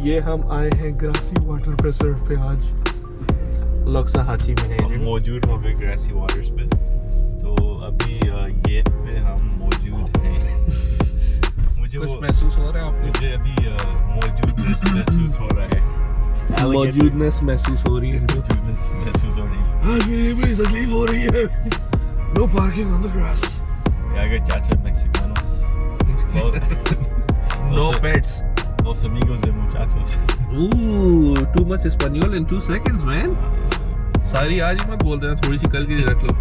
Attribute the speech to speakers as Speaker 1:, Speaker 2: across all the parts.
Speaker 1: یہ ہم آئے ہیں گراسی واٹر پریزرو پہ آج لوکسا ہاچی میں ہیں
Speaker 2: موجود ہو گئے گریسی واٹرز پہ. تو ابھی گیٹ پہ ہم موجود ہیں. مجھے
Speaker 1: کچھ محسوس ہو رہا ہے آپ کو؟
Speaker 2: مجھے ابھی موجودنس محسوس ہو رہا ہے.
Speaker 1: موجودنس محسوس ہو رہی ہے.
Speaker 2: موجودنس محسوس ہو رہی ہے.
Speaker 1: آج میری بڑی تکلیف ہو رہی ہے. No parking on the grass.
Speaker 2: Ya que chacha mexicanos.
Speaker 1: No pets.
Speaker 2: Los amigos de muchachos.
Speaker 1: Too much Espanol in 2 seconds, man. ساری آج ہی میں بول دینا, تھوڑی سی کل کے لیے رکھ لو.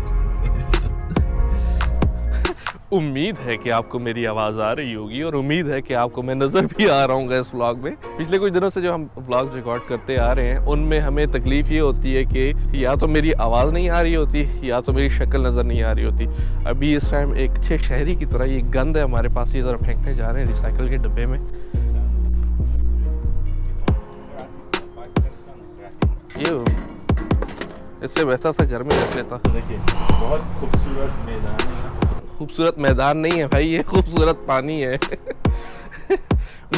Speaker 1: امید ہے کہ آپ کو میری آواز آ رہی ہوگی اور امید ہے کہ آپ کو میں نظر بھی آ رہا ہوں گا اس ولاگ میں. پچھلے کچھ دنوں سے جو ہم ولاگ ریکارڈ کرتے آ رہے ہیں ان میں ہمیں تکلیف یہ ہوتی ہے کہ یا تو میری آواز نہیں آ رہی ہوتی یا تو میری شکل نظر نہیں آ رہی ہوتی. ابھی اس ٹائم ایک اچھے شہری کی طرح یہ گند ہے ہمارے پاس, یہ ذرا پھینکنے جا رہے ہیں ریسائیکل کے ڈبے میں. اس سے بہتر تھا گھر میں رکھ لیتا.
Speaker 2: دیکھیے بہت خوبصورت میدان ہے.
Speaker 1: خوبصورت میدان نہیں ہے بھائی, یہ خوبصورت پانی ہے.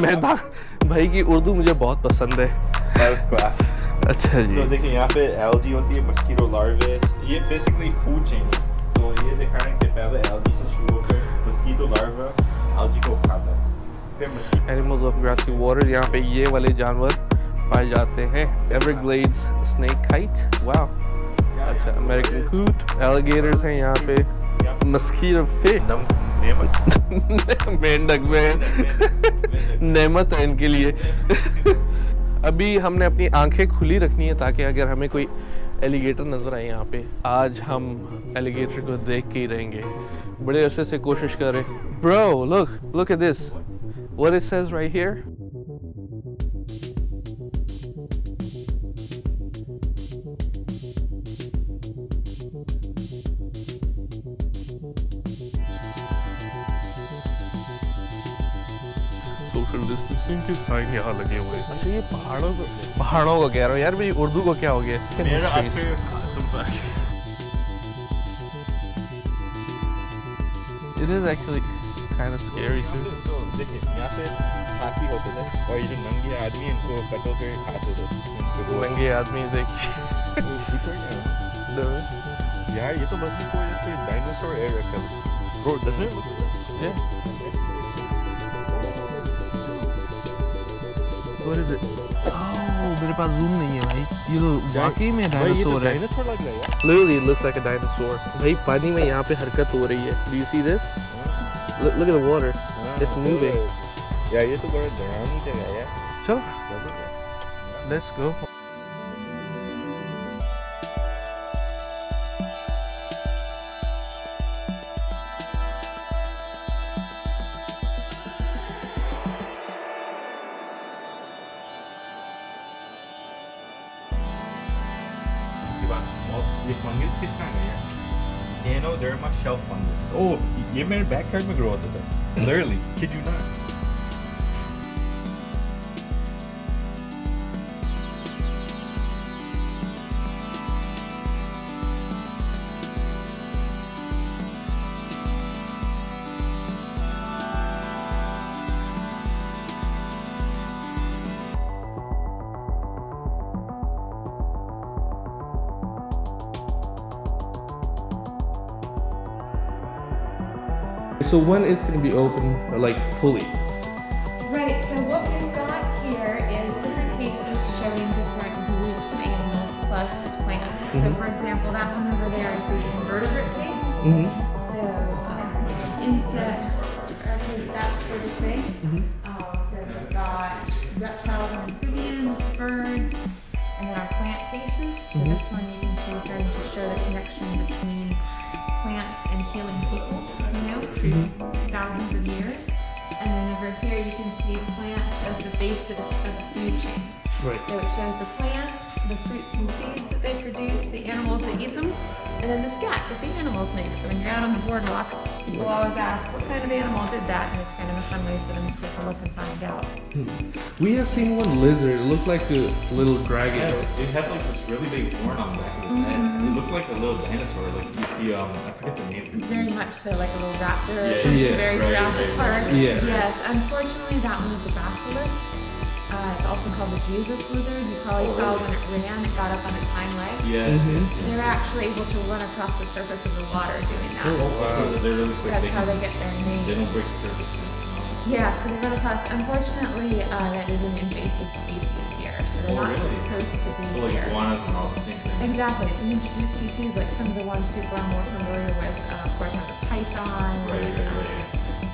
Speaker 1: میدان بھائی کی اردو مجھے بہت پسند ہے. اچھا جی.
Speaker 2: تو دیکھیں یہاں پہ ایلجی ہوتی ہے, مسکیٹو لاروے. یہ بیسکلی فوڈ چین ہے. تو یہ دکھا رہے ہیں کہ پہلے ایلجی سے شروع ہو کر مسکیٹو لاروا ایلجی کو کھاتا ہے.
Speaker 1: اینیملز آف گراسی واٹر, یہاں پہ یہ والے جانور پائے جاتے ہیں. ایورگلیڈز اسنیک کائٹ, واو. اچھا, امریکن کوٹ, ایلیگیٹرز ہیں یہاں پہ. مسکیٹو فش, مینڈک میں نعمت ہے ان کے لیے. ابھی ہم نے اپنی آنکھیں کھلی رکھنی ہے تاکہ اگر ہمیں کوئی ایلیگیٹر نظر آئے یہاں پہ, آج ہم ایلیگیٹر کو دیکھ کے ہی رہیں گے. بڑے عرصے سے کوشش کر رہے. برو look at this, what it says right here. Social distancing کے سائن یہاں لگے ہوئے. اچھا, یہ پہاڑوں کو کہہ رہا ہوں یار, میری اردو کو کیا ہو گیا. It is actually kind of scary too.
Speaker 2: دیکھیں یہاں پہ ہاتھی ہوتے تھے اور یہ جو ننگے آدمی ان کو کٹو کے کھاتے تھے.
Speaker 1: ننگے آدمی
Speaker 2: یار یہ تو بس کوئی ڈائنوسور ایئر رکھا ہے.
Speaker 1: What is it? Oh, میرے پاس زوم نہیں ہے بھائی. یہ تو واقعی میں ڈائنوسور ہے. Literally it looks like a dinosaur. بھائی پانی میں یہاں پہ حرکت ہو رہی ہے. Do you see this? Look at the water. It's moving.
Speaker 2: یار یہ تو بڑا ڈراؤنی جگہ ہے.
Speaker 1: چلو let's go.
Speaker 2: یہ فنگس کس طرح ہے یار؟ اینوڈرما شیلف فنگس. اوہ یہ میرے بیک یارڈ میں گرو ہوتا تھا. Literally, kid you not.
Speaker 1: So when is going to be open, like fully?
Speaker 3: Right, so what we've got here is different cases showing different groups of animals plus plants. So for example, that one over there is the invertebrate case. So insects, that sort of thing. Then we've got reptiles and amphibians, birds, and then our plant cases. So this one you can see is starting to show the connection between plants and healing people, you know, through thousands of years. And then over here you can see plants as the basis of the food chain.
Speaker 1: Right.
Speaker 3: So it shows the plants, the fruits and seeds that they produce, the animals that eat them, and then the scat that the animals make. So when you're out on the boardwalk, people always ask, what kind of animal did that? And it's kind of a fun way for them to take a look and find out.
Speaker 1: We have seen one lizard. It looked like a little dragon.
Speaker 2: Yeah, it had like this really big horn on the back of its head. It looked like a little dinosaur. Like you see, I forget the name.
Speaker 3: Very much so, like a little raptor.
Speaker 2: Yeah.
Speaker 3: Very Jurassic Park.
Speaker 1: Yeah.
Speaker 3: Yes, unfortunately that one is the basilisk. It's also called the Jesus lizard. You probably saw when it ran, it got up on its hind legs.
Speaker 2: Yes.
Speaker 3: They're actually able to run across the surface of the water doing that.
Speaker 2: So they're really quick.
Speaker 3: That's how they get their
Speaker 2: They
Speaker 3: name.
Speaker 2: don't break the surface.
Speaker 3: Yeah, so they run across. Unfortunately, that is an invasive species here, so they're not
Speaker 2: really?
Speaker 3: supposed to
Speaker 2: So
Speaker 3: be
Speaker 2: like
Speaker 3: here.
Speaker 2: iguanas and all the same thing.
Speaker 3: Exactly, it's an introduced species, like some of the ones people are more familiar with, of course, are the pythons.
Speaker 2: Right.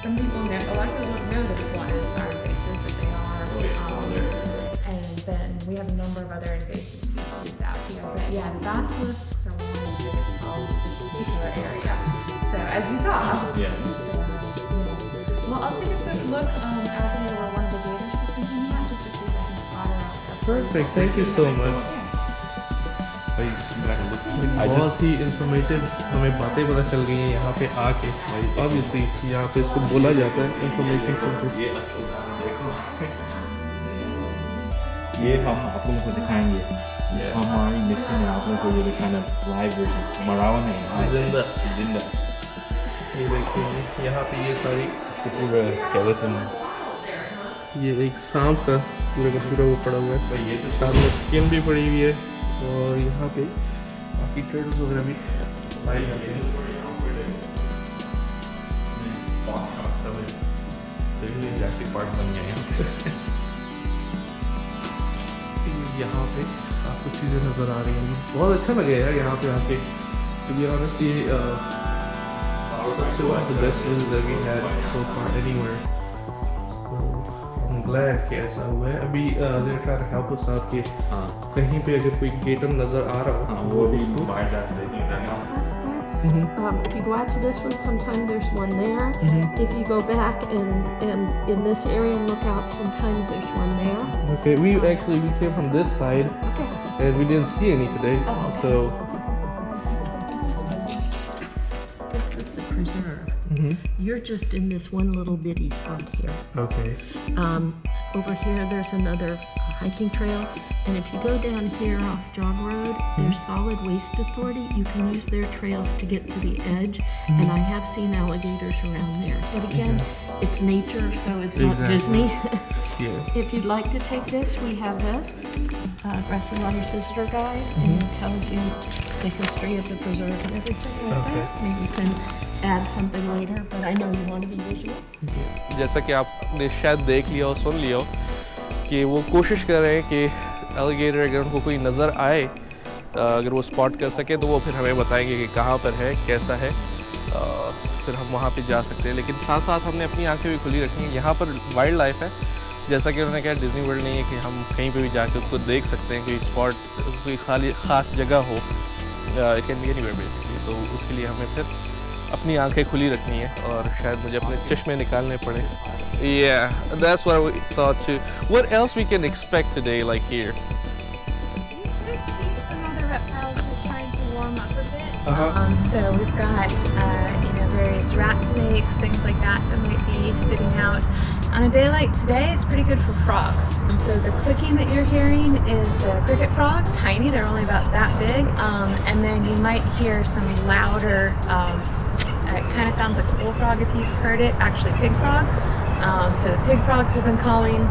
Speaker 3: Some people know, a lot of people don't know that iguanas are invasive, but they are. And then we have a number of other invasive species out here. But yeah, the basilisks are one of the biggest problems in this particular area. So as you saw,
Speaker 2: Yeah.
Speaker 3: well, I'll take a quick look out there where one of the gators is hanging out, just to see if I can spot her out there.
Speaker 4: Perfect, thank you so much. बहुत ही informative हमें बातें पता चल गई हैं यहाँ पे आके। ऑब्वियसली यहाँ पे इसको बोला जाता है इंफॉर्मेशन सेंटर।
Speaker 2: ये असल देखो, ये हम आप लोगों को दिखाएंगे। हमारी मिशन है आप लोगों को ये दिखाना लाइव वर्जन मरावा नहीं जिंदा।
Speaker 4: ये देखिए यहाँ पे ये सारी
Speaker 2: इसके पूरा स्केलेटन है।
Speaker 4: ये एक सांप का पूरा वो पड़ा हुआ है।
Speaker 2: ये तो
Speaker 4: साथ में स्किन भी पड़ी हुई है और यहाँ पे बाकी टर्टल्स वगैरह भी पाए जाते हैं।
Speaker 2: जैसे पार्ट बन गए हैं।
Speaker 4: यहाँ पे आपको चीज़ें नज़र आ रही हैं, बहुत अच्छा लगे यार यहाँ पे आके। To be honest, ये सबसे one of the best visit that we had so far anywhere. I'm glad कि ऐसा हुआ है। अभी they're trying to help us out कि कहीं पे अगर कोई गेटर नज़र आ रहा हो
Speaker 2: वो भी बाहर जाते हैं।
Speaker 5: If you go out to this one, sometime there's one there. If you go back and in this area and look out, sometimes there's one there.
Speaker 4: Okay, we came from this side
Speaker 5: Okay.
Speaker 4: and we didn't see any today,
Speaker 5: Oh, okay.
Speaker 4: so.
Speaker 5: This is the preserve. You're just in this one little bitty spot here.
Speaker 4: Okay.
Speaker 5: Over here, there's another hiking trail. And if you go down here off Jog Road, there's Solid Waste Authority. You can use their trails to get to the edge. And I have seen alligators around there. But again, it's nature, so it's not
Speaker 4: Exactly.
Speaker 5: Disney.
Speaker 4: Yeah.
Speaker 5: If you'd like to take this, we have this. Grassland Waters Visitor Guide. And it tells you the history of the preserve and everything like
Speaker 4: Okay.
Speaker 5: that. Maybe you can add something later, but I know you want to be visual.
Speaker 1: जैसा कि आपने शायद देख लिया और सुन लिया हो कि वो कोशिश कर रहे हैं कि एलिगेटर अगर उनको कोई नज़र आए, अगर वो स्पॉट कर सके तो वो फिर हमें बताएंगे कि कहाँ पर है, कैसा है, फिर हम वहाँ पे जा सकते हैं। लेकिन साथ साथ हमने अपनी आंखें भी खुली रखनी है। यहाँ पर वाइल्ड लाइफ है, जैसा कि उन्होंने कहा डिज़नी वर्ल्ड नहीं है कि हम कहीं पे भी जाकर उसको देख सकते हैं, कोई स्पॉट कोई ख़ास जगह हो, it can be anywhere basically. तो उसके लिए हमें फिर अपनी आंखें खुली रखनी है और शायद मुझे अपने चश्मे निकालने पड़े। Yeah, that's what we thought too. What else we can expect today, like here?
Speaker 3: You just see some other reptiles just trying to warm up a bit.
Speaker 4: Uh-huh.
Speaker 3: So we've got various rat snakes, things like that might be sitting out. On a day like today, it's pretty good for frogs. So the clicking that you're hearing is the cricket frog, tiny, they're only about that big. And then you might hear some louder, it kind of sounds like a bullfrog if you've heard it, actually pig frogs. So the pig frogs have been calling,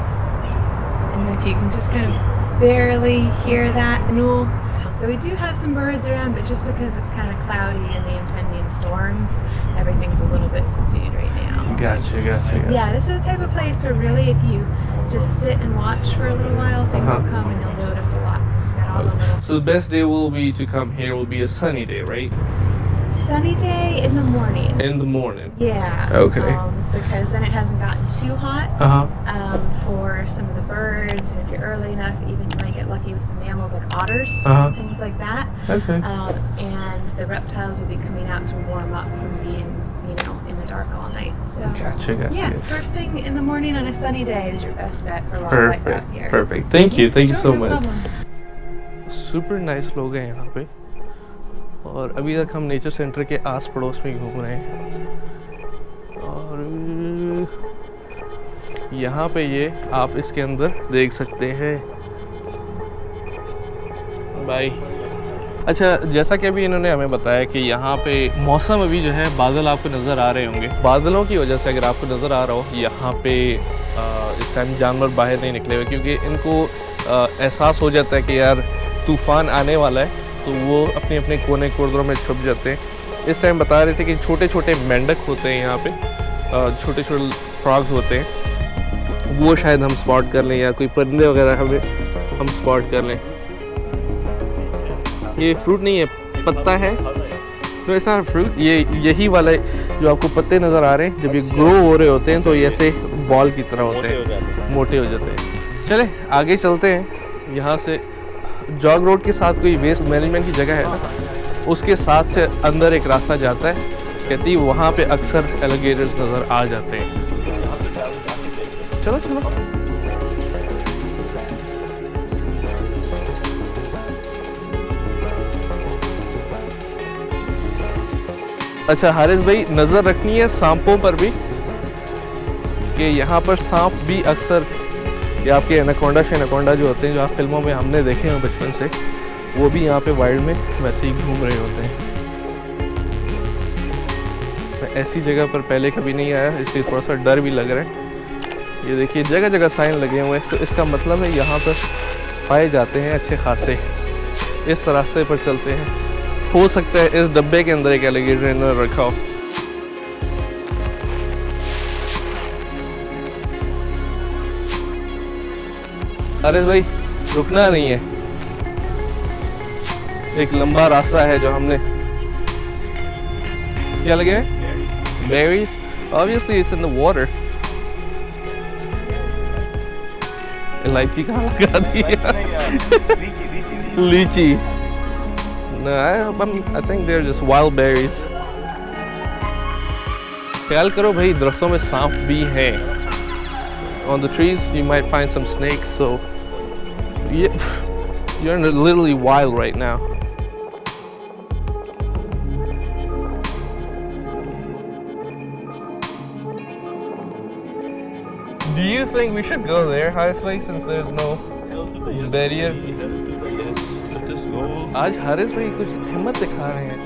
Speaker 3: and if you can just kind of barely hear that. So we do have some birds around, but just because it's kind of cloudy and the impending storms, everything's a little bit subdued right now.
Speaker 1: Gotcha.
Speaker 3: Yeah, this is the type of place where really if you just sit and watch for a little while, things will come and you'll notice a lot because you've got all the little...
Speaker 1: So the best day will be to come here will be a sunny day, right?
Speaker 3: Sunny day in the morning.
Speaker 1: In the morning.
Speaker 3: Yeah.
Speaker 1: Okay.
Speaker 3: Because then it hasn't gotten too hot. For some of the birds, and if you're early enough, even you might get lucky with some mammals like otters, things like that.
Speaker 1: Okay.
Speaker 3: And the reptiles will be coming out to warm up from being, in the dark all night. So
Speaker 1: Gotcha.
Speaker 3: yeah, first thing in the morning on a sunny day is your best bet for wildlife out here.
Speaker 1: Perfect. Thank you so
Speaker 3: no
Speaker 1: much.
Speaker 3: problem.
Speaker 1: Super nice लोग हैं यहाँ पे, और अभी तक हम nature centre के आस पड़ोस में घूम रहे हैं। और यहाँ पे ये आप इसके अंदर देख सकते हैं। बाय। अच्छा, जैसा कि अभी इन्होंने हमें बताया कि यहाँ पे मौसम अभी जो है बादल आपको नज़र आ रहे होंगे। बादलों की वजह से अगर आपको नज़र आ रहा हो यहाँ पे इस टाइम जानवर बाहर नहीं निकले हुए, क्योंकि इनको एहसास हो जाता है कि यार तूफ़ान आने वाला है, तो वो अपने अपने कोने कोर्दरों में छुप जाते हैं। इस टाइम बता रहे थे कि छोटे छोटे मेंढक होते हैं यहाँ पे, छोटे छोटे फ्रॉग्स होते हैं, वो शायद हम स्पॉट कर लें, या कोई परिंदे वगैरह हम स्पॉट कर लें। ये फ्रूट नहीं है, पत्ता है। तो ऐसा फ्रूट यही वाला जो आपको पत्ते नज़र आ रहे हैं, जब ये ग्रो हो रहे होते हैं तो ये ऐसे बॉल की तरह होते हैं, मोटे हो जाते हैं। चले आगे चलते हैं। यहाँ से जॉग रोड के साथ कोई वेस्ट मैनेजमेंट की जगह है ना, उसके साथ से अंदर एक रास्ता जाता है, कहती है वहाँ पे अक्सर एलिगेटर्स नज़र आ जाते हैं। चलो चलो। अच्छा हारिस भाई, नज़र रखनी है सांपों पर भी, कि यहाँ पर सांप भी अक्सर, ये आपके एनाकोंडा शेनाकोंडा जो होते हैं, जो आप फिल्मों में हमने देखे हैं बचपन से, वो भी यहाँ पे वाइल्ड में वैसे ही घूम रहे होते हैं। मैं ऐसी जगह पर पहले कभी नहीं आया, इसलिए थोड़ा सा डर भी लग रहा है। ये देखिए जगह जगह साइन लगे हुए हैं, तो इसका मतलब है यहाँ पर पाए जाते हैं अच्छे खासे। इस रास्ते पर चलते हैं, हो सकता है इस डब्बे के अंदर एक एलिगेटर ने रखा हो। अरे भाई रुकना नहीं है, एक लंबा रास्ता है जो हमने, क्या लगे berries, obviously it's in the water। इलायची कहाँ लगा दी? लीची। No, I think they're just wild berries। ख्याल करो भाई, दरख्तों में सांप भी हैं। On the trees you might find some snakes, so you're literally wild right now। Do you think we should go there, Haris, since there's no barrier? आज हारिस भाई कुछ हिम्मत दिखा रहे हैं।